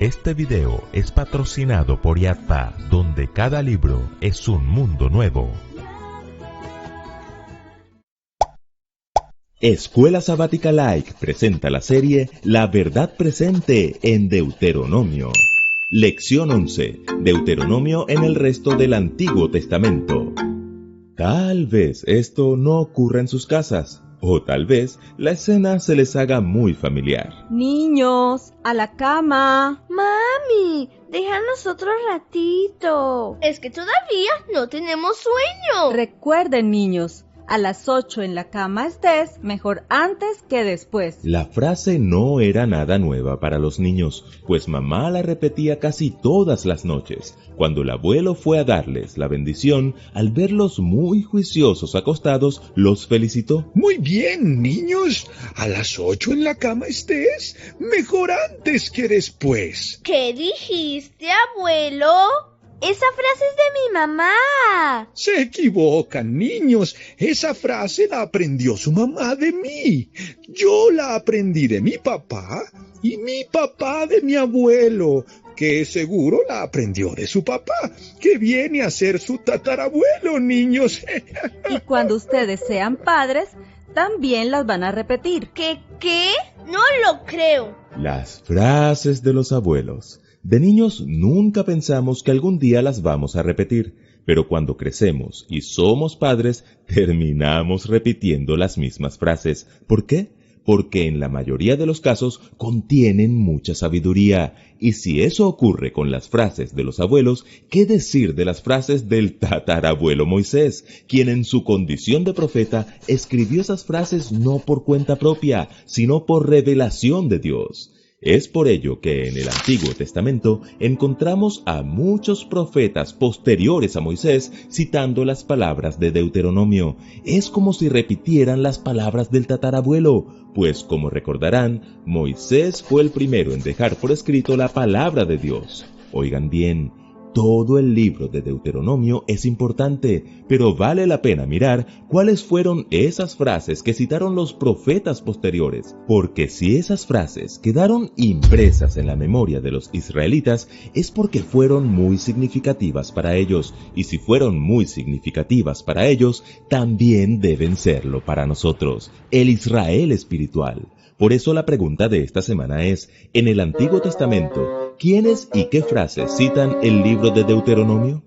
Este video es patrocinado por Yadpa, donde cada libro es un mundo nuevo. Escuela Sabática Like presenta la serie La Verdad Presente en Deuteronomio. Lección 11. Deuteronomio en el resto del Antiguo Testamento. Tal vez esto no ocurra en sus casas, o tal vez la escena se les haga muy familiar. Niños, a la cama. Mami, déjanos otro ratito. Es que todavía no tenemos sueño. Recuerden, niños, a las 8 en la cama estés, mejor antes que después. La frase no era nada nueva para los niños, pues mamá la repetía casi todas las noches. Cuando el abuelo fue a darles la bendición, al verlos muy juiciosos acostados, los felicitó. Muy bien, niños. A las 8 en la cama estés, mejor antes que después. ¿Qué dijiste, abuelo? Esa frase es de mi mamá. Se equivocan, niños. Esa frase la aprendió su mamá de mí. Yo la aprendí de mi papá y mi papá de mi abuelo, que seguro la aprendió de su papá, que viene a ser su tatarabuelo, niños. Y cuando ustedes sean padres, también las van a repetir. ¿Qué? No lo creo. Las frases de los abuelos. De niños nunca pensamos que algún día las vamos a repetir, pero cuando crecemos y somos padres, terminamos repitiendo las mismas frases. ¿Por qué? Porque en la mayoría de los casos contienen mucha sabiduría. Y si eso ocurre con las frases de los abuelos, ¿qué decir de las frases del tatarabuelo Moisés, quien en su condición de profeta escribió esas frases no por cuenta propia, sino por revelación de Dios? Es por ello que en el Antiguo Testamento encontramos a muchos profetas posteriores a Moisés citando las palabras de Deuteronomio. Es como si repitieran las palabras del tatarabuelo, pues como recordarán, Moisés fue el primero en dejar por escrito la palabra de Dios. Oigan bien, todo el libro de Deuteronomio es importante, pero vale la pena mirar cuáles fueron esas frases que citaron los profetas posteriores, porque si esas frases quedaron impresas en la memoria de los israelitas, es porque fueron muy significativas para ellos, y si fueron muy significativas para ellos, también deben serlo para nosotros, el Israel espiritual. Por eso la pregunta de esta semana es, en el Antiguo Testamento, ¿quiénes y qué frases citan el libro de Deuteronomio?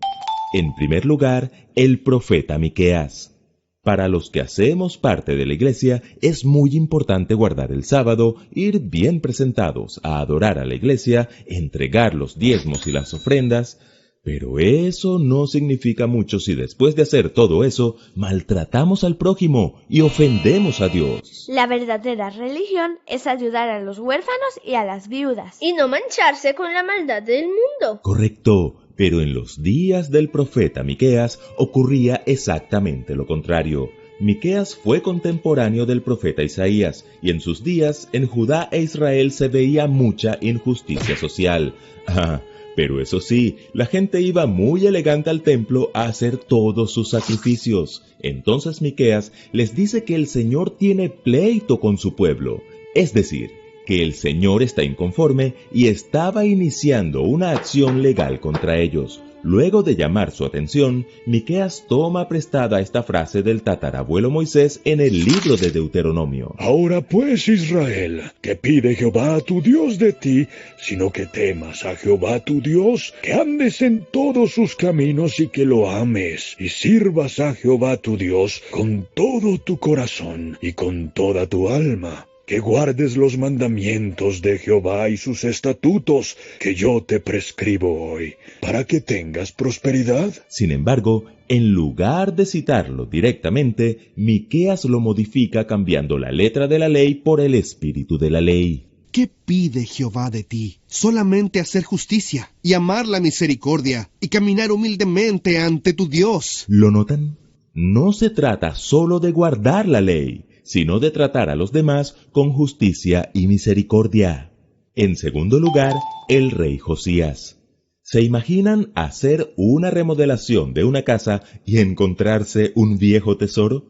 En primer lugar, el profeta Miqueas. Para los que hacemos parte de la iglesia, es muy importante guardar el sábado, ir bien presentados a adorar a la iglesia, entregar los diezmos y las ofrendas. Pero eso no significa mucho si después de hacer todo eso, maltratamos al prójimo y ofendemos a Dios. La verdadera religión es ayudar a los huérfanos y a las viudas, y no mancharse con la maldad del mundo. Correcto, pero en los días del profeta Miqueas ocurría exactamente lo contrario. Miqueas fue contemporáneo del profeta Isaías, y en sus días en Judá e Israel se veía mucha injusticia social. Pero eso sí, la gente iba muy elegante al templo a hacer todos sus sacrificios. Entonces Miqueas les dice que el Señor tiene pleito con su pueblo, es decir, que el Señor está inconforme y estaba iniciando una acción legal contra ellos. Luego de llamar su atención, Miqueas toma prestada esta frase del tatarabuelo Moisés en el libro de Deuteronomio. Ahora pues, Israel, ¿qué pide Jehová tu Dios de ti, sino que temas a Jehová tu Dios, que andes en todos sus caminos y que lo ames, y sirvas a Jehová tu Dios con todo tu corazón y con toda tu alma? Que guardes los mandamientos de Jehová y sus estatutos que yo te prescribo hoy, para que tengas prosperidad. Sin embargo, en lugar de citarlo directamente, Miqueas lo modifica cambiando la letra de la ley por el espíritu de la ley. ¿Qué pide Jehová de ti? Solamente hacer justicia y amar la misericordia y caminar humildemente ante tu Dios. ¿Lo notan? No se trata solo de guardar la ley, sino de tratar a los demás con justicia y misericordia. En segundo lugar, el rey Josías. ¿Se imaginan hacer una remodelación de una casa y encontrarse un viejo tesoro?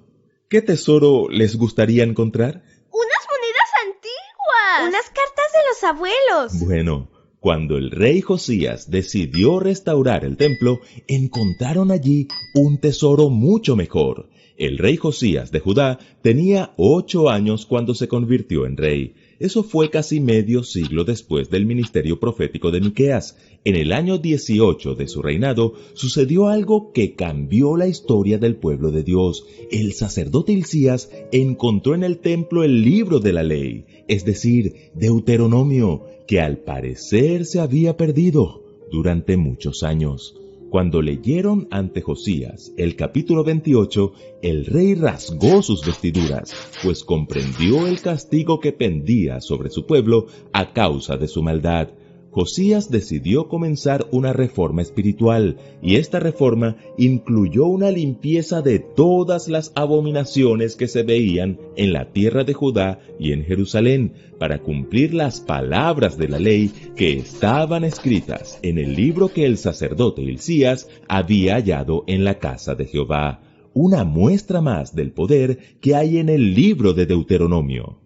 ¿Qué tesoro les gustaría encontrar? ¡Unas monedas antiguas! ¡Unas cartas de los abuelos! Bueno, Cuando el rey Josías decidió restaurar el templo, encontraron allí un tesoro mucho mejor. El rey Josías de Judá tenía 8 años cuando se convirtió en rey. Eso fue casi medio siglo después del ministerio profético de Miqueas. En el año 18 de su reinado sucedió algo que cambió la historia del pueblo de Dios. El sacerdote Hilcías encontró en el templo el libro de la ley, es decir, Deuteronomio, que al parecer se había perdido durante muchos años. Cuando leyeron ante Josías el capítulo 28, el rey rasgó sus vestiduras, pues comprendió el castigo que pendía sobre su pueblo a causa de su maldad. Josías decidió comenzar una reforma espiritual, y esta reforma incluyó una limpieza de todas las abominaciones que se veían en la tierra de Judá y en Jerusalén, para cumplir las palabras de la ley que estaban escritas en el libro que el sacerdote Hilcías había hallado en la casa de Jehová. Una muestra más del poder que hay en el libro de Deuteronomio.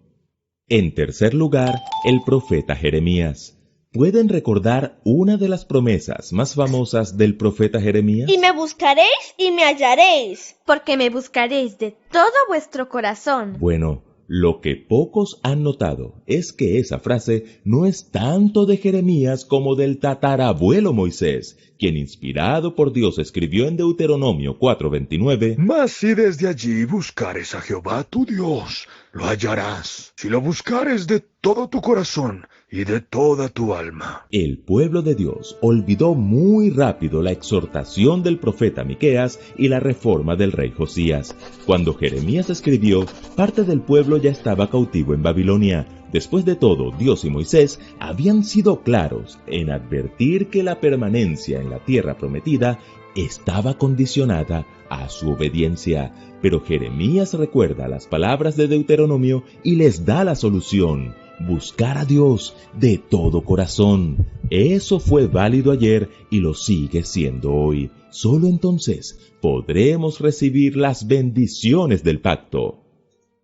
En tercer lugar, el profeta Jeremías. ¿Pueden recordar una de las promesas más famosas del profeta Jeremías? Y me buscaréis y me hallaréis, porque me buscaréis de todo vuestro corazón. Bueno, lo que pocos han notado es que esa frase no es tanto de Jeremías como del tatarabuelo Moisés, quien inspirado por Dios escribió en Deuteronomio 4:29: Mas si desde allí buscares a Jehová tu Dios, lo hallarás, si lo buscares de todo tu corazón y de toda tu alma. El pueblo de Dios olvidó muy rápido la exhortación del profeta Miqueas y la reforma del rey Josías. Cuando Jeremías escribió, parte del pueblo ya estaba cautivo en Babilonia. Después de todo, Dios y Moisés habían sido claros en advertir que la permanencia en la tierra prometida estaba condicionada a su obediencia. Pero Jeremías recuerda las palabras de Deuteronomio y les da la solución: buscar a Dios de todo corazón. Eso fue válido ayer y lo sigue siendo hoy. Solo entonces podremos recibir las bendiciones del pacto.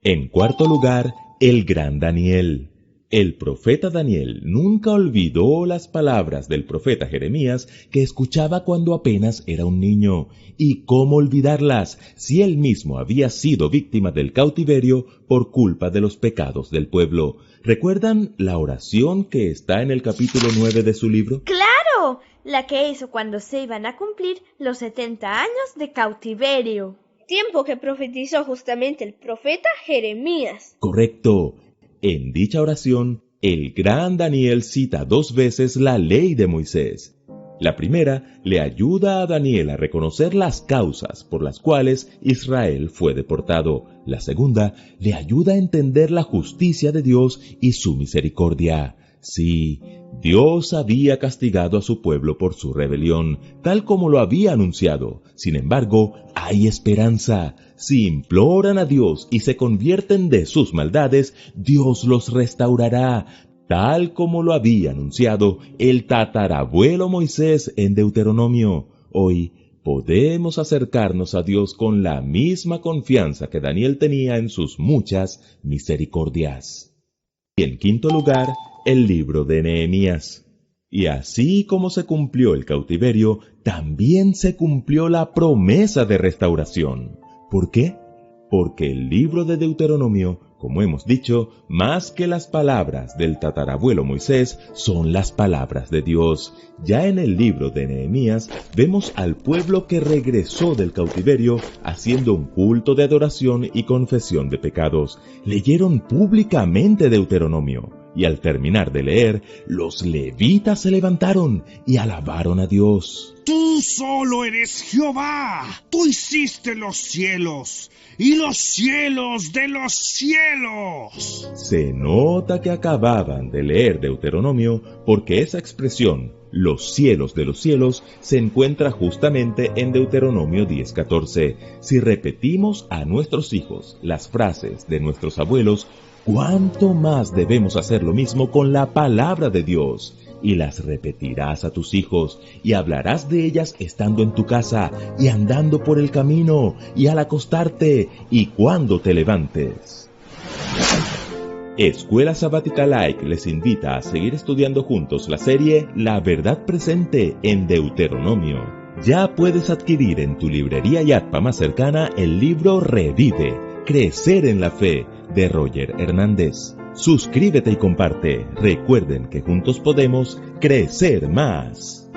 En cuarto lugar, el gran Daniel. El profeta Daniel nunca olvidó las palabras del profeta Jeremías que escuchaba cuando apenas era un niño. ¿Y cómo olvidarlas si él mismo había sido víctima del cautiverio por culpa de los pecados del pueblo? ¿Recuerdan la oración que está en el capítulo 9 de su libro? ¡Claro! La que hizo cuando se iban a cumplir los 70 años de cautiverio. Tiempo que profetizó justamente el profeta Jeremías. Correcto. En dicha oración, el gran Daniel cita 2 veces la ley de Moisés. La primera le ayuda a Daniel a reconocer las causas por las cuales Israel fue deportado. La segunda le ayuda a entender la justicia de Dios y su misericordia. Sí, Dios había castigado a su pueblo por su rebelión, tal como lo había anunciado. Sin embargo, hay esperanza. Si imploran a Dios y se convierten de sus maldades, Dios los restaurará, tal como lo había anunciado el tatarabuelo Moisés en Deuteronomio. Hoy podemos acercarnos a Dios con la misma confianza que Daniel tenía en sus muchas misericordias. Y en quinto lugar, el libro de Nehemías. Y así como se cumplió el cautiverio, también se cumplió la promesa de restauración. ¿Por qué? Porque el libro de Deuteronomio, como hemos dicho, más que las palabras del tatarabuelo Moisés, son las palabras de Dios. Ya en el libro de Nehemías vemos al pueblo que regresó del cautiverio haciendo un culto de adoración y confesión de pecados. Leyeron públicamente Deuteronomio, y al terminar de leer, los levitas se levantaron y alabaron a Dios. Tú solo eres Jehová. Tú hiciste los cielos y los cielos de los cielos. Se nota que acababan de leer Deuteronomio porque esa expresión, los cielos de los cielos, se encuentra justamente en Deuteronomio 10:14. Si repetimos a nuestros hijos las frases de nuestros abuelos, ¿cuánto más debemos hacer lo mismo con la palabra de Dios? Y las repetirás a tus hijos, y hablarás de ellas estando en tu casa, y andando por el camino, y al acostarte, y cuando te levantes. Escuela Sabática Like les invita a seguir estudiando juntos la serie La Verdad Presente en Deuteronomio. Ya puedes adquirir en tu librería Yatpa más cercana el libro Revive, Crecer en la Fe, de Roger Hernández. Suscríbete y comparte. Recuerden que juntos podemos crecer más.